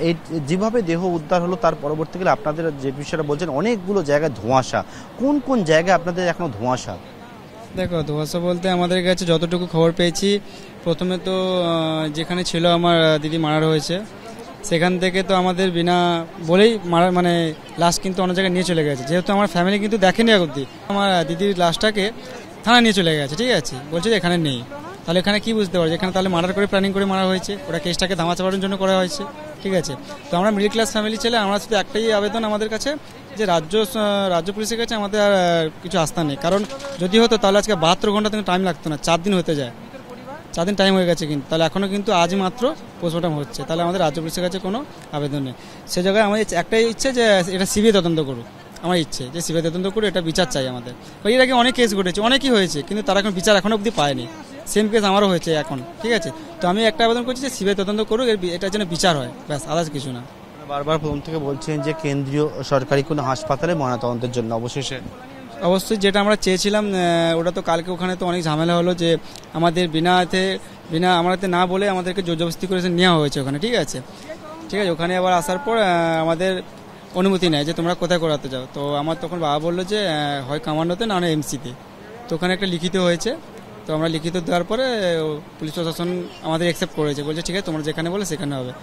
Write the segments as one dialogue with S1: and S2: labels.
S1: এই যেভাবে দেহ উদ্ধার হলো তার পরবর্তীকালে আপনাদের যে বিষয়টা বলছেন অনেকগুলো জায়গায় ধোঁয়াশা, কোন কোন জায়গায় আপনাদের এখনো ধোঁয়াশা?
S2: দেখো, ধোঁয়াশা বলতে আমাদের কাছে যতটুকু খবর পেয়েছি, প্রথমে তো যেখানে ছিল আমার দিদি মারা হয়েছে সেখান থেকে তো আমাদের বিনা বলেই মারা মানে লাশ কিন্তু অন্য জায়গায় নিয়ে চলে গেছে। যেহেতু আমার ফ্যামিলি কিন্তু দেখেনি এখন অবধি, আমার দিদির লাশটাকে থানা নিয়ে চলে গেছে, ঠিক আছে, বলছে যে এখানে নেই। তাহলে এখানে কি বুঝতে পারছি, এখানে তাহলে মার্ডার করে প্ল্যানিং করে মারা হয়েছে, ওটা কেসটাকে ধামা চাপানোর জন্য করা হয়েছে, ঠিক আছে। তো আমরা মিডল ক্লাস ফ্যামিলি ছেলে, আমরা শুধু একটাই আবেদন আমাদের কাছে যে রাজ্য পুলিশের কাছে আমাদের আর কিছু আস্থা নেই। কারণ যদি হতো তাহলে আজকে 72 ঘন্টা থেকে টাইম লাগতো না, 4 দিন হতে যায়, 4 দিন টাইম হয়ে গেছে কিন্তু, তাহলে এখনও কিন্তু আজই মাত্র পোস্টমর্টম হচ্ছে। তাহলে আমাদের রাজ্য পুলিশের কাছে কোনো আবেদন নেই। সে জায়গায় আমাদের একটাই ইচ্ছে যে এটা সিবিআই তদন্ত করুক, আমার ইচ্ছে যে সিবিআই তদন্ত করে এটা বিচার চাই আমাদের। এর আগে অনেক কেস ঘটেছে, অনেকই হয়েছে, কিন্তু তারা এখন বিচার এখনও অবধি পায়নি। সেম কেস আমারও হয়েছে এখন, ঠিক আছে। তো আমি একটা আবেদন করছি যে সিবিআই তদন্ত করুক, এটার জন্য বিচার হয়, ব্যাস, আদার্স কিছু না।
S1: বারবার প্রথম থেকে বলছেন যে কেন্দ্রীয় সরকারি কোনো হাসপাতালে ময়নাতদন্তের জন্য অবশেষে
S2: অবশ্যই যেটা আমরা চেয়েছিলাম, ওটা তো কালকে ওখানে তো অনেক ঝামেলা হলো যে আমাদের বিনা আমাদের না বলে আমাদেরকে জোরজবস্তি করে নেওয়া হয়েছে ওখানে, ঠিক আছে। ওখানে আবার আসার পর আমাদের অনুমতি নেয় যে তোমরা কোথায় করাতে যাও। তো আমার তখন বাবা বললো যে হয় কামান্ডোতে না এমসিতে। তো ওখানে একটা লিখিত হয়েছে, তো আমরা লিখিত দেওয়ার পরে পুলিশ প্রশাসন আমাদের অ্যাকসেপ্ট করেছে, বলছে ঠিক আছে তোমরা যেখানে বলে সেখানে হবে।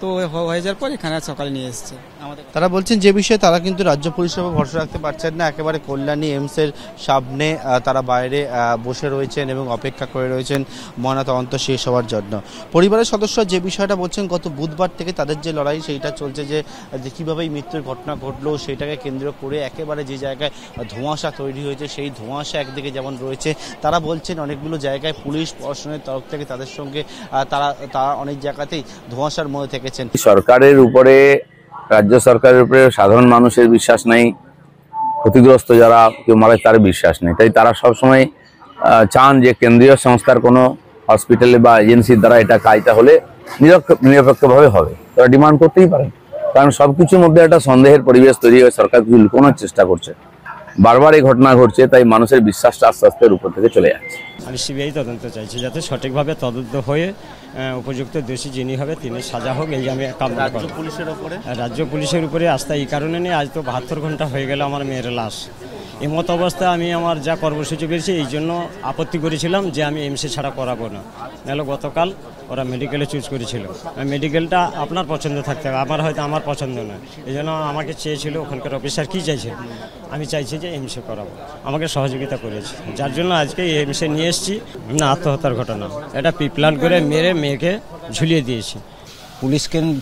S2: তো হয়ে যাওয়ার পর এখানে সকালে নিয়ে এসছে আমাদের।
S1: তারা বলছেন যে বিষয়ে তারা কিন্তু রাজ্য পুলিশের উপর ভরসা রাখতে পারছেন না, একেবারে কল্যাণী এমসের সামনে তারা বাইরে বসে রয়েছেন এবং অপেক্ষা করে রয়েছেন ময়নাতদন্ত শেষ হওয়ার জন্য। পরিবারের সদস্য যে বিষয়টা বলছেন, গত বুধবার থেকে তাদের যে লড়াই সেইটা চলছে, যে কীভাবে এই মৃত্যুর ঘটনা ঘটলো সেটাকে কেন্দ্র করে একেবারে যে জায়গায় ধোঁয়াশা তৈরি হয়েছে, সেই ধোঁয়াশা একদিকে যেমন রয়েছে, তারা বলছেন অনেকগুলো জায়গায় পুলিশ প্রশাসনের তরফ থেকে তাদের সঙ্গে তারা অনেক জায়গাতেই ধোঁয়াশার মধ্যে থেকে
S3: সরকারের উপরে, রাজ্য সরকারের উপরে সাধারণ মানুষের বিশ্বাস নেই, ক্ষতিগ্রস্ত যারা কেউ মারা তার বিশ্বাস নেই। তাই তারা সবসময় চান যে কেন্দ্রীয় সংস্থার কোনো হসপিটালে বা এজেন্সির দ্বারা এটা কাজটা হলে নিরপেক্ষভাবে হবে। তারা ডিমান্ড করতেই পারেন, কারণ সবকিছুর মধ্যে একটা সন্দেহের পরিবেশ তৈরি হয়ে সরকার কিছু লুকোনোর চেষ্টা করছে। বারবার এই ঘটনা ঘটছে, তাই মানুষের বিশ্বাসটা আস্তে আস্তে উপর থেকে চলে যাচ্ছে।
S4: আমি সিবিআই তদন্ত চাইছি, যাতে সঠিকভাবে তদন্ত হয়ে উপযুক্ত দোষী যিনি হবে তিনি সাজা হোক, এই আমি কামনা করি। রাজ্য পুলিশের উপরে আস্থা এই কারণে নেই, আজ তো 72 ঘন্টা হয়ে গেল আমার মেয়ের লাশ। এমত অবস্থায় আমি আমার যা কর্মসূচি পেয়েছি এই জন্য আপত্তি করেছিলাম যে আমি এমসি ছাড়া করাবো না। নাহলে গতকাল ওরা মেডিকেলে চুজ করেছিল, মেডিকেলটা আপনার পছন্দ থাকতে হবে, আমার পছন্দ নয়। এই জন্য আমাকে চেয়েছিল ওখানকার অফিসার কী চাইছে, আমি চাইছি যে এমসি করাবো, আমাকে সহযোগিতা করেছে, যার জন্য আজকে এমসি নিয়ে এসেছি। না, আত্মহত্যার ঘটনা, এটা প্রিপ্ল্যান করে মেরে মেয়েকে ঝুলিয়ে দিয়েছি।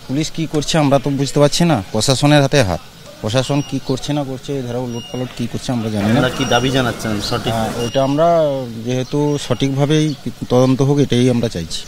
S5: পুলিশ কি করছে আমরা তো বুঝতে পারছি না, প্রশাসনের হাতে হাত। প্রশাসন কি করছে না করছে, ধরো লুটপালট কি করছে আমরা জানি না।
S1: কি দাবি জানাচ্ছেন সঠিক?
S5: ওটা আমরা যেহেতু সঠিকভাবেই তদন্ত হোক এটাই আমরা চাইছি।